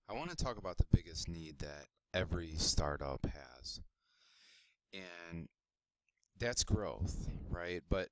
I want to talk about the biggest need that every startup has, and that's growth, right? But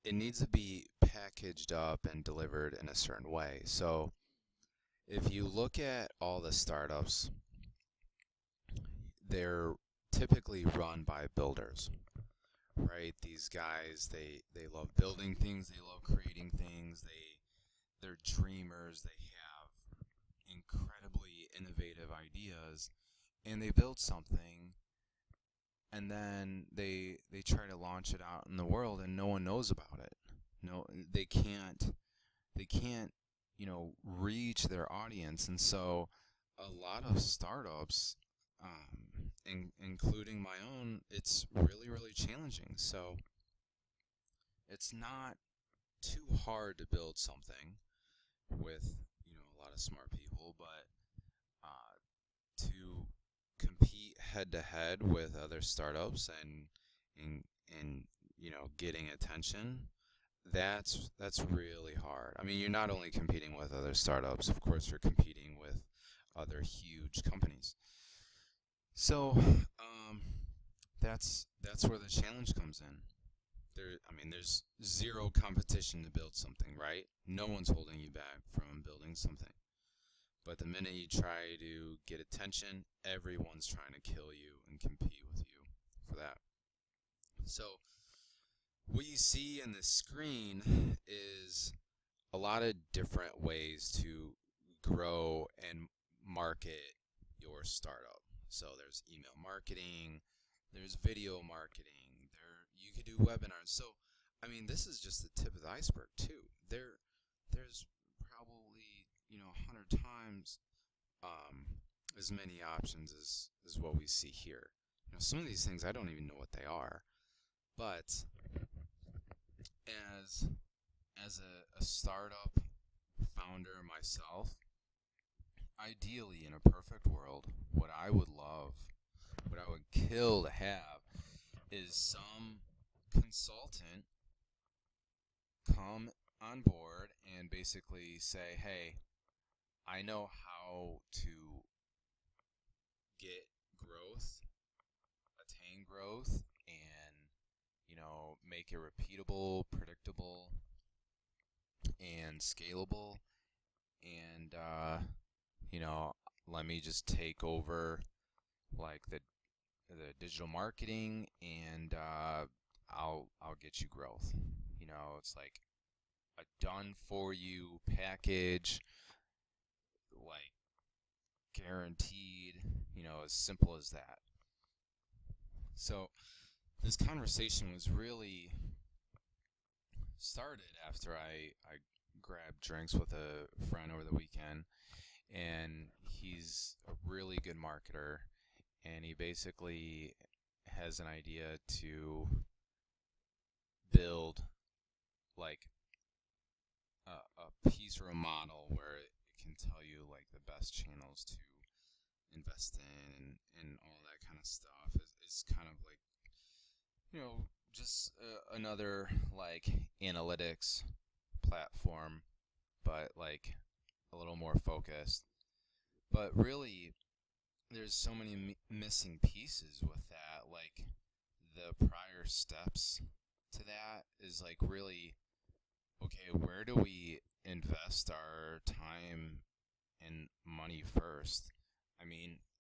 it needs to be packaged up and delivered in a certain way. So if you look at all the startups, they're typically run by builders, right? These guys, they love building things, they love creating things, they're dreamers, they have incredibly innovative ideas, and they build something, and then they try to launch it out in the world and no one knows about it. No, they can't reach their audience. And so a lot of startups, including my own, it's really really challenging. So it's not too hard to build something with a lot of smart people, but to compete head to head with other startups and and getting attention, that's really hard. I mean, you're not only competing with other startups, of course you're competing with other huge companies. So that's where the challenge comes in. There's zero competition to build something, right? No one's holding you back from building something. But the minute you try to get attention, everyone's trying to kill you and compete with you for that. So, what you see in the screen is a lot of different ways to grow and market your startup. So, there's email marketing, there's video marketing, you could do webinars. So, this is just the tip of the iceberg too. There's probably 100 times as many options as what we see here. Some of these things I don't even know what they are, but as a startup founder myself, ideally in a perfect world, what I would love, what I would kill to have, is some consultant come on board and basically say, hey, I know how to get growth, attain growth, and make it repeatable, predictable, and scalable. And let me just take over like the digital marketing, and I'll get you growth. It's like a done for you package, like guaranteed, as simple as that. So this conversation was really started after I grabbed drinks with a friend over the weekend, and he's a really good marketer, and he basically has an idea to build like a piece or a model where it can tell you like the best channels to invest in and all that kind of stuff. It's kind of like just another like analytics platform, but like a little more focused. But really, there's so many missing pieces with that. Like the prior steps to that is like really, okay, where do we invest our time and money first?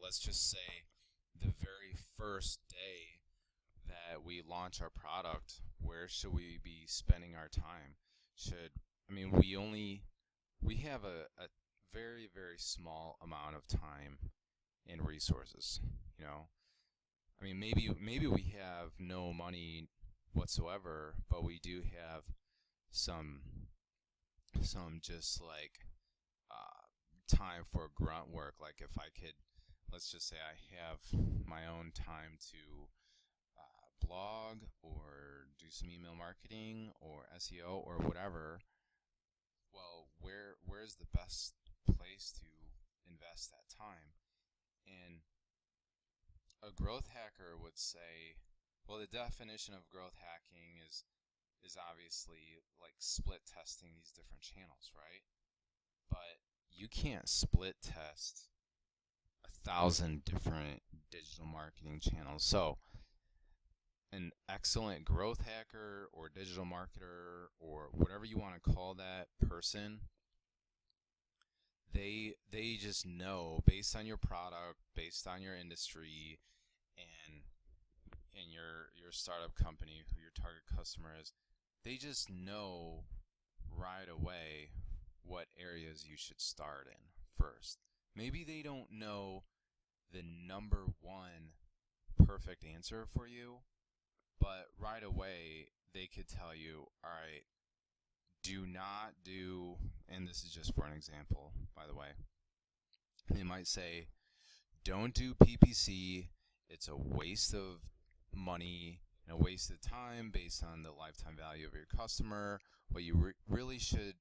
Let's just say the very first day that we launch our product, where should we be spending our time? We have a very, very small amount of time and resources, you know. Maybe we have no money whatsoever, but we do have some just like time for grunt work. Like if I could, let's just say I have my own time to blog or do some email marketing or SEO or whatever. Well, where's the best place to invest that time? And a growth hacker would say, well, the definition of growth hacking is obviously like split testing these different channels, right? But you can't split test 1,000 different digital marketing channels. So an excellent growth hacker or digital marketer or whatever you want to call that person, they just know based on your product, based on your industry, and your startup company, who your target customer is, they just know right away what areas you should start in first. Maybe they don't know the number one perfect answer for you, but right away they could tell you, all right, do not do, and this is just for an example, by the way, they might say, don't do PPC. It's a waste of money and a waste of time based on the lifetime value of your customer. What you really should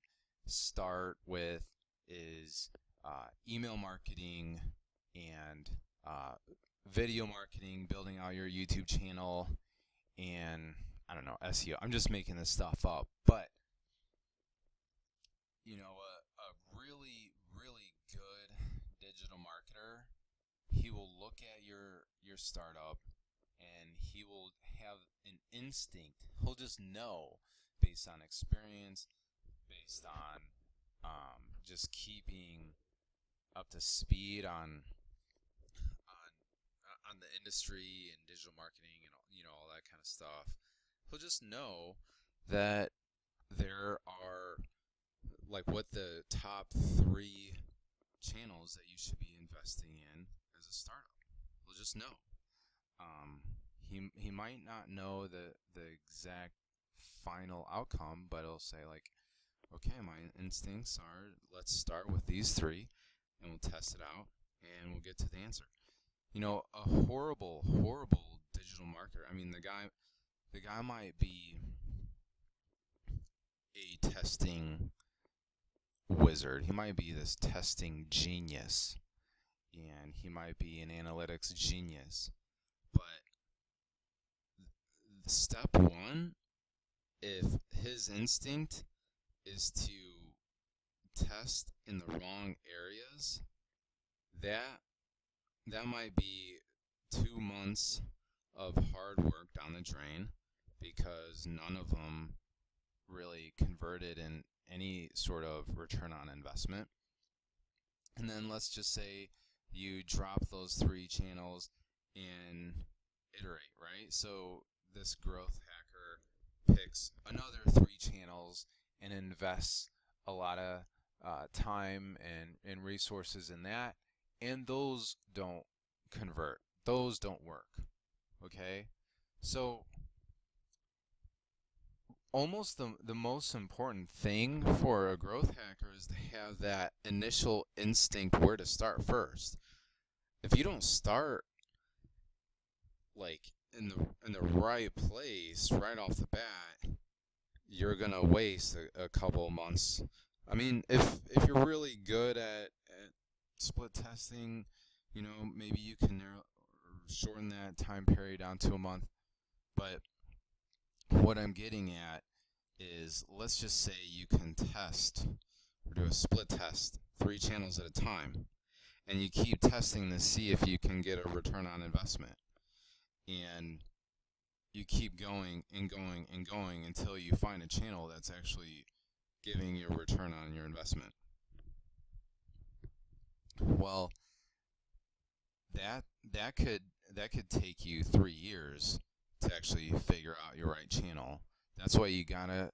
start with is email marketing and video marketing, building out your YouTube channel, and I don't know, SEO. I'm just making this stuff up, but you know, a really, really good digital marketer, he will look at your startup and he will have an instinct. He'll just know based on experience, based on just keeping up to speed on the industry and digital marketing and all that kind of stuff. He'll just know that there are like what the top 3 channels that you should be investing in as a startup. He'll just know. He might not know the exact final outcome, but he'll say like, okay, my instincts are, let's start with these 3 and we'll test it out and we'll get to the answer. You know, a horrible digital marketer. I mean, the guy might be a testing wizard. He might be this testing genius, and he might be an analytics genius. But step 1, if his instinct is to test in the wrong areas, that might be 2 months of hard work down the drain, because none of them really converted in any sort of return on investment. And then let's just say you drop those 3 channels and iterate, right? So this growth hacker picks another 3 channels and invests a lot of time and resources in that, and those don't convert. Those don't work. Okay? So almost the most important thing for a growth hacker is to have that initial instinct where to start first. If you don't start like in the right place right off the bat, you're gonna waste a couple months. I mean, if you're really good at split testing, maybe you can shorten that time period down to a month. But what I'm getting at is, let's just say you can test or do a split test 3 channels at a time, and you keep testing to see if you can get a return on investment, and you keep going and going and going until you find a channel that's actually giving you a return on your investment. Well, that could take you 3 years to actually figure out your right channel. That's why you gotta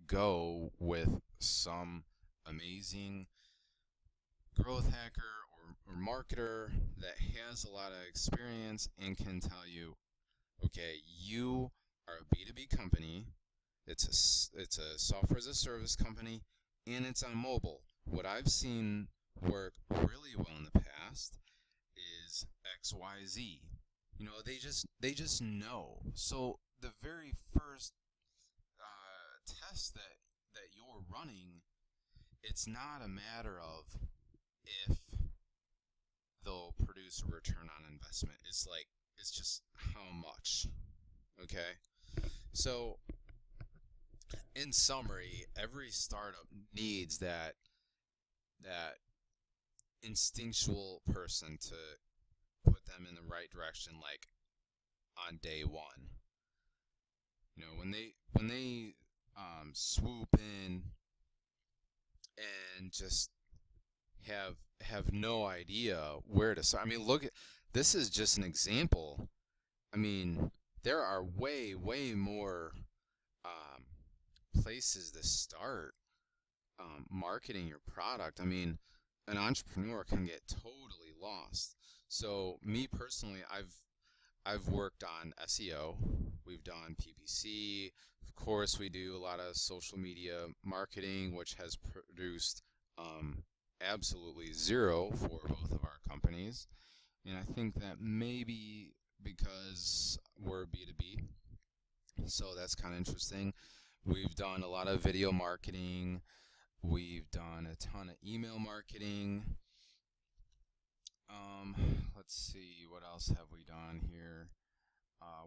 go with some amazing growth hacker or marketer that has a lot of experience and can tell you, okay, you are a B2B company. It's a software as a service company, and it's on mobile. What I've seen work really well in the past is XYZ. They just know. So the very first test that you're running, it's not a matter of if they'll produce a return on investment. It's just how much. Okay? So in summary, every startup needs that instinctual person to put them in the right direction, like on day one. You know, when they swoop in and just have no idea where to start. I mean, look at this is just an example. I mean, there are way more places to start marketing your product. I mean, an entrepreneur can get totally lost. So me personally, I've worked on SEO. We've done PPC. Of course, we do a lot of social media marketing, which has produced absolutely zero for both of our companies. And I think that maybe because we're B2B, so that's kind of interesting. We've done a lot of video marketing. We've done a ton of email marketing. Let's see, what else have we done here?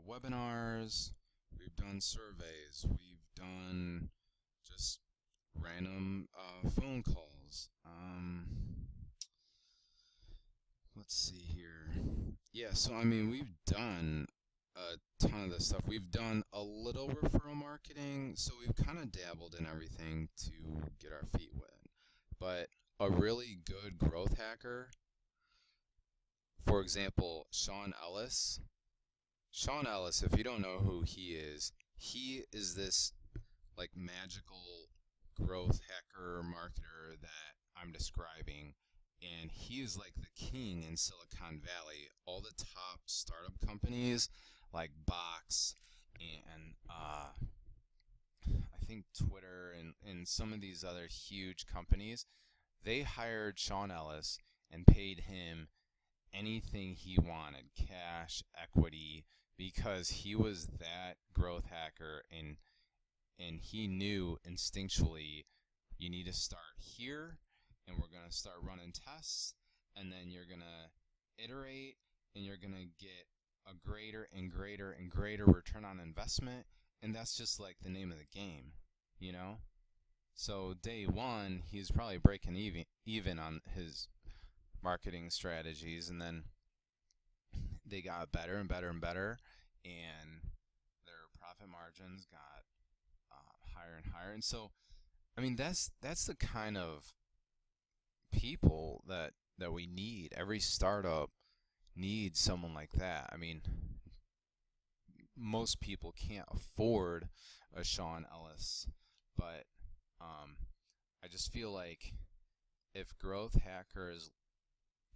Webinars. We've done surveys. We've done just random phone calls. Let's see here. Yeah, so I mean, we've done a ton of this stuff. We've done a little referral marketing, so we've kind of dabbled in everything to get our feet wet. But a really good growth hacker, for example, Sean Ellis. Sean Ellis, if you don't know who he is this like magical growth hacker marketer that I'm describing. And he is like the king in Silicon Valley. All the top startup companies like Box and I think Twitter and some of these other huge companies, they hired Sean Ellis and paid him anything he wanted, cash, equity, because he was that growth hacker and he knew instinctually you need to start here, and we're going to start running tests, and then you're going to iterate, and you're going to get a greater and greater and greater return on investment, and that's just like the name of the game, you know? So day one, he's probably breaking even on his marketing strategies, and then they got better and better and better, and their profit margins got higher and higher. And so, I mean, that's the kind of people that we need. Every startup needs someone like that. I mean, most people can't afford a Sean Ellis, but I just feel like if growth hackers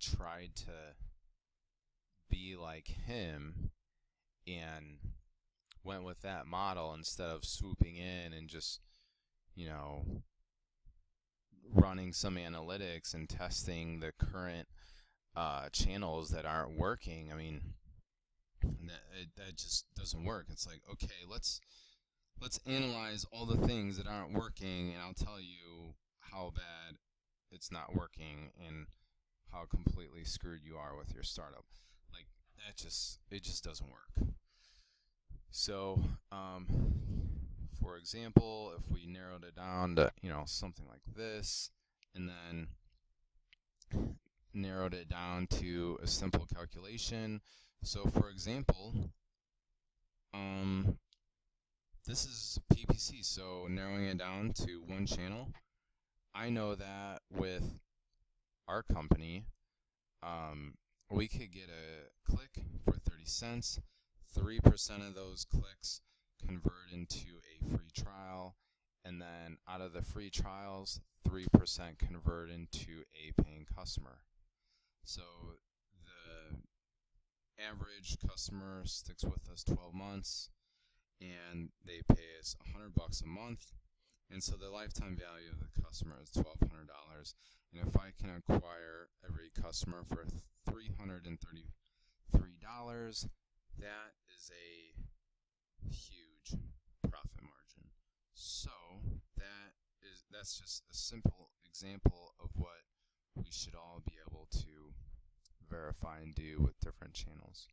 tried to be like him and went with that model instead of swooping in and just, you know, running some analytics and testing the current channels that aren't working, I mean, that just doesn't work. It's like, okay, let's analyze all the things that aren't working, and I'll tell you how bad it's not working and how completely screwed you are with your startup. Like, it just doesn't work. So, for example, if we narrowed it down to, you know, something like this, and then narrowed it down to a simple calculation. So, for example, this is PPC, so narrowing it down to one channel. I know that with our company, we could get a click for 30 cents. 3% of those clicks convert into a free trial, and then out of the free trials, 3% convert into a paying customer. So the average customer sticks with us 12 months, and they pay us $100 a month, and so the lifetime value of the customer is $1,200. And if I can acquire every customer for $333, that is a huge profit margin. So that's just a simple example of what we should all be able to verify and do with different channels.